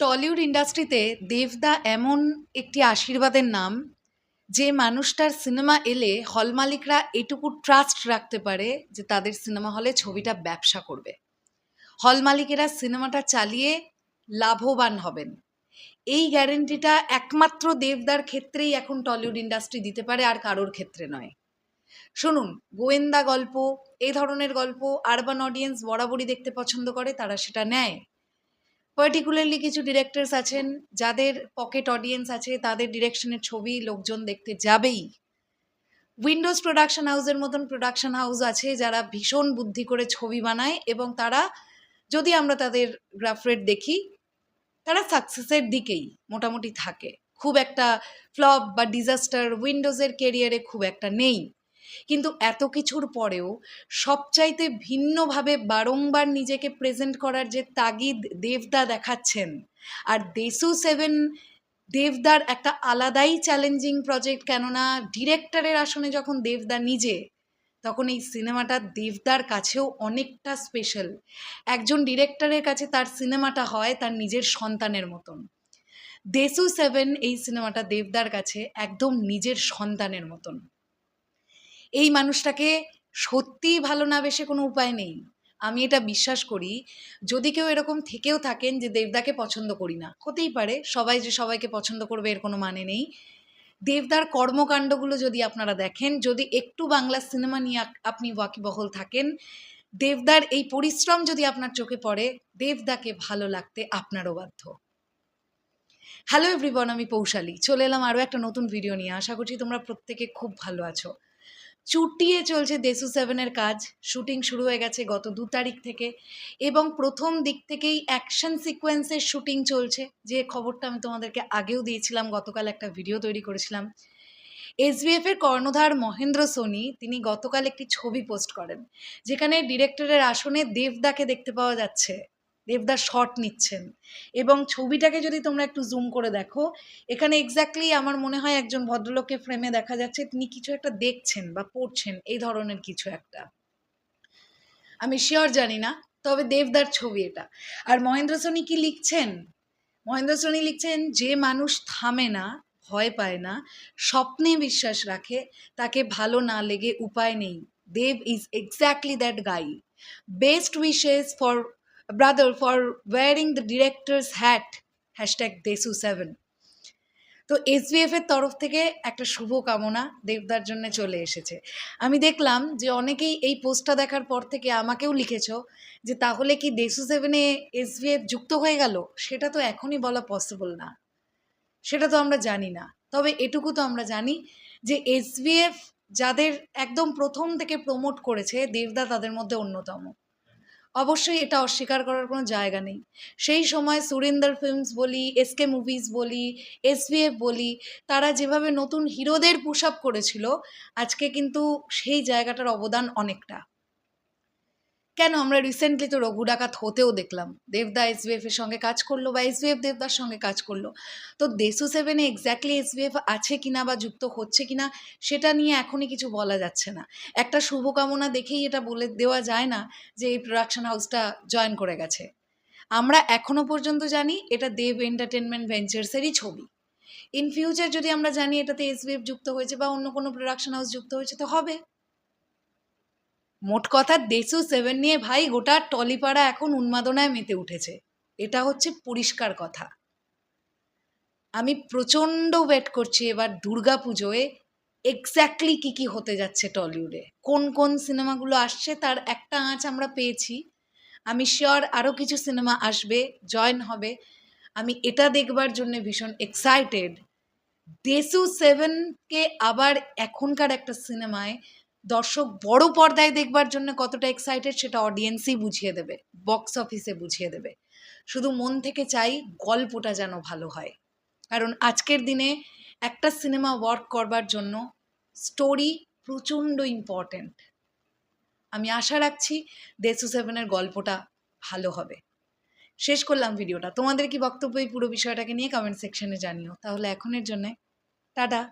Tollywood ইন্ডাস্ট্রিতে দেবদা এমন একটি আশীর্বাদের নাম, যে মানুষটার সিনেমা এলে হল মালিকরা এটুকু ট্রাস্ট রাখতে পারে যে তাদের সিনেমা হলে ছবিটা ব্যবসা করবে। হল মালিকেরা সিনেমাটা চালিয়ে লাভবান হবেন, এই গ্যারেন্টিটা একমাত্র দেবদার ক্ষেত্রেই এখন টলিউড ইন্ডাস্ট্রি দিতে পারে, আর কারোর ক্ষেত্রে নয়। শুনুন, গোয়েন্দা গল্প, এই ধরনের গল্প আরবান অডিয়েন্স বরাবরই দেখতে পছন্দ করে, তারা সেটা নেয়। পার্টিকুলারলি কিছু ডিরেক্টরস আছেন যাদের পকেট অডিয়েন্স আছে, তাদের ডিরেকশনের ছবি লোকজন দেখতে যাবেই। উইন্ডোজ প্রোডাকশন হাউসের মতন প্রোডাকশন হাউস আছে যারা ভীষণ বুদ্ধি করে ছবি বানায়, এবং তারা, যদি আমরা তাদের গ্রাফ রেট দেখি, তারা সাকসেসের দিকেই মোটামুটি থাকে। খুব একটা ফ্লপ বা ডিজাস্টার উইন্ডোজের কেরিয়ারে খুব একটা নেই। কিন্তু এত কিছুর পরেও সবচাইতে ভিন্নভাবে বারংবার নিজেকে প্রেজেন্ট করার যে তাগিদ দেবদা দেখাচ্ছেন, আর দেশু 7 দেবদার একটা আলাদাই চ্যালেঞ্জিং প্রজেক্ট। কেননা ডিরেক্টরের আসনে যখন দেবদা নিজে, তখন এই সিনেমাটা দেবদার কাছেও অনেকটা স্পেশাল। একজন ডিরেক্টরের কাছে তার সিনেমাটা হয় তার নিজের সন্তানের মতন। দেশু 7 এই সিনেমাটা দেবদার কাছে একদম নিজের সন্তানের মতন। এই মানুষটাকে সত্যিই ভালো না বেসে কোনো উপায় নেই। আমি এটা বিশ্বাস করি, যদি কেউ এরকম থেকেও থাকেন যে দেবদাকে পছন্দ করি না, হতেই পারে, সবাই যে সবাইকে পছন্দ করবে এর কোনো মানে নেই। দেবদার কর্মকাণ্ডগুলো যদি আপনারা দেখেন, যদি একটু বাংলা সিনেমা নিয়ে আপনি ওয়াকিবহল থাকেন, দেবদার এই পরিশ্রম যদি আপনার চোখে পড়ে, দেবদাকে ভালো লাগতে আপনারও বাধ্য। হ্যালো এভরিওয়ান, আমি পৌশালী চলে এলাম আরও একটা নতুন ভিডিও নিয়ে। আশা করছি তোমরা প্রত্যেকে খুব ভালো আছো। চুটিয়ে চলছে দেশু 7-এর কাজ। শুটিং শুরু হয়ে গেছে গত 2 তারিখ থেকে, এবং প্রথম দিক থেকেই অ্যাকশন সিকোয়েন্সের শুটিং চলছে, যে খবরটা আমি তোমাদেরকে আগেও দিয়েছিলাম, গতকাল একটা ভিডিও তৈরি করেছিলাম। এসবিএফের কর্ণধার মহেন্দ্র সোনি তিনি গতকাল একটি ছবি পোস্ট করেন, যেখানে ডিরেক্টরের আসনে দেবদাকে দেখতে পাওয়া যাচ্ছে। দেবদা শট নিচ্ছেন, এবং ছবিটাকে যদি তোমরা একটু জুম করে দেখো, এখানে এক্স্যাক্টলি আমার মনে হয় একজন ভদ্রলোককে ফ্রেমে দেখা যাচ্ছে, তিনি কিছু একটা দেখছেন বা পড়ছেন, এই ধরনের কিছু একটা। আমি শিওর জানি না, তবে দেবদার ছবি এটা। আর মহেন্দ্র সোনি কি লিখছেন? মহেন্দ্র সোনি লিখছেন, যে মানুষ থামে না, ভয় পায় না, স্বপ্নে বিশ্বাস রাখে, তাকে ভালো না লেগে উপায় নেই। Dev is exactly that guy. Best wishes for brother for wearing the directors hat, hashtag Deshu 7। তো এসবিএফ এর তরফ থেকে একটা শুভ কামনা দেবদার জন্য চলে এসেছে। আমি দেখলাম যে অনেকেই এই পোস্টটা দেখার পর থেকে আমাকেও লিখেছ যে তাহলে কি দেশু 7-এ এসবিএফ যুক্ত হয়ে গেল? সেটা তো এখনই বলা পসিবল না, সেটা তো আমরা জানি না। তবে এটুকু তো আমরা জানি যে এসবিএফ যাদের একদম প্রথম থেকে প্রমোট করেছে, দেবদা তাদের মধ্যে অন্যতম। অবশ্যই এটা অস্বীকার করার কোনো জায়গা নেই। সেই সময় সুরিন্দর ফিল্মস বলি, এসকে মুভিজ বলি, এসভিএফ বলি, তারা যেভাবে নতুন হিরোদের পুশ আপ করেছিল, আজকে কিন্তু সেই জায়গাটার অবদান অনেকটা। কেন, আমরা রিসেন্টলি তো রঘু ডাকাত হতেও দেখলাম দেবদা এসভিএফ এর সঙ্গে কাজ করলো, বা এসভিএফ দেবদার সঙ্গে কাজ করলো। তো দেশু 7-এ এক্স্যাক্টলি এসভিএফ আছে কিনা বা যুক্ত হচ্ছে কিনা, সেটা নিয়ে এখনই কিছু বলা যাচ্ছে না। একটা শুভকামনা দেখেই এটা বলে দেওয়া যায় না যে এই প্রোডাকশন হাউসটা জয়েন করে গেছে। আমরা এখনো পর্যন্ত জানি এটা দেব এন্টারটেনমেন্ট ভেঞ্চার্সেরই ছবি। ইন ফিউচার যদি আমরা জানি এটাতে এসভিএফ যুক্ত হয়েছে বা অন্য কোনো প্রোডাকশন হাউস যুক্ত হয়েছে, তো হবে। মোট কথা, দেশু 7 নিয়ে ভাই গোটা টলিপাড়া এখন উন্মাদনায় মেতে উঠেছে, এটা হচ্ছে পরিষ্কার কথা। আমি প্রচণ্ড ওয়েট করছি এবার দুর্গা পুজোয় এক্স্যাক্টলি কী হতে যাচ্ছে টলিউডে, কোন কোন সিনেমাগুলো আসছে তার একটা আঁচ আমরা পেয়েছি। আমি শিওর আরও কিছু সিনেমা আসবে, জয়েন হবে। আমি এটা দেখবার জন্য ভীষণ এক্সাইটেড। দেশু 7-কে আবার এখনকার একটা সিনেমায় দর্শক বড় পর্দায় দেখবার জন্য কতটা এক্সাইটেড, সেটা অডিয়েন্সই বুঝিয়ে দেবে, বক্স অফিসে বুঝিয়ে দেবে। শুধু মন থেকে চাই গল্পটা যেন ভালো হয়, কারণ আজকের দিনে একটা সিনেমা ওয়ার্ক করবার জন্য স্টোরি প্রচণ্ড ইম্পর্ট্যান্ট। আমি আশা রাখছি দেশু 7-এর গল্পটা ভালো হবে। শেষ করলাম ভিডিওটা। তোমাদের কি বক্তব্য এই পুরো বিষয়টাকে নিয়ে কমেন্ট সেকশনে জানিও। তাহলে এখনের জন্যে টাটা।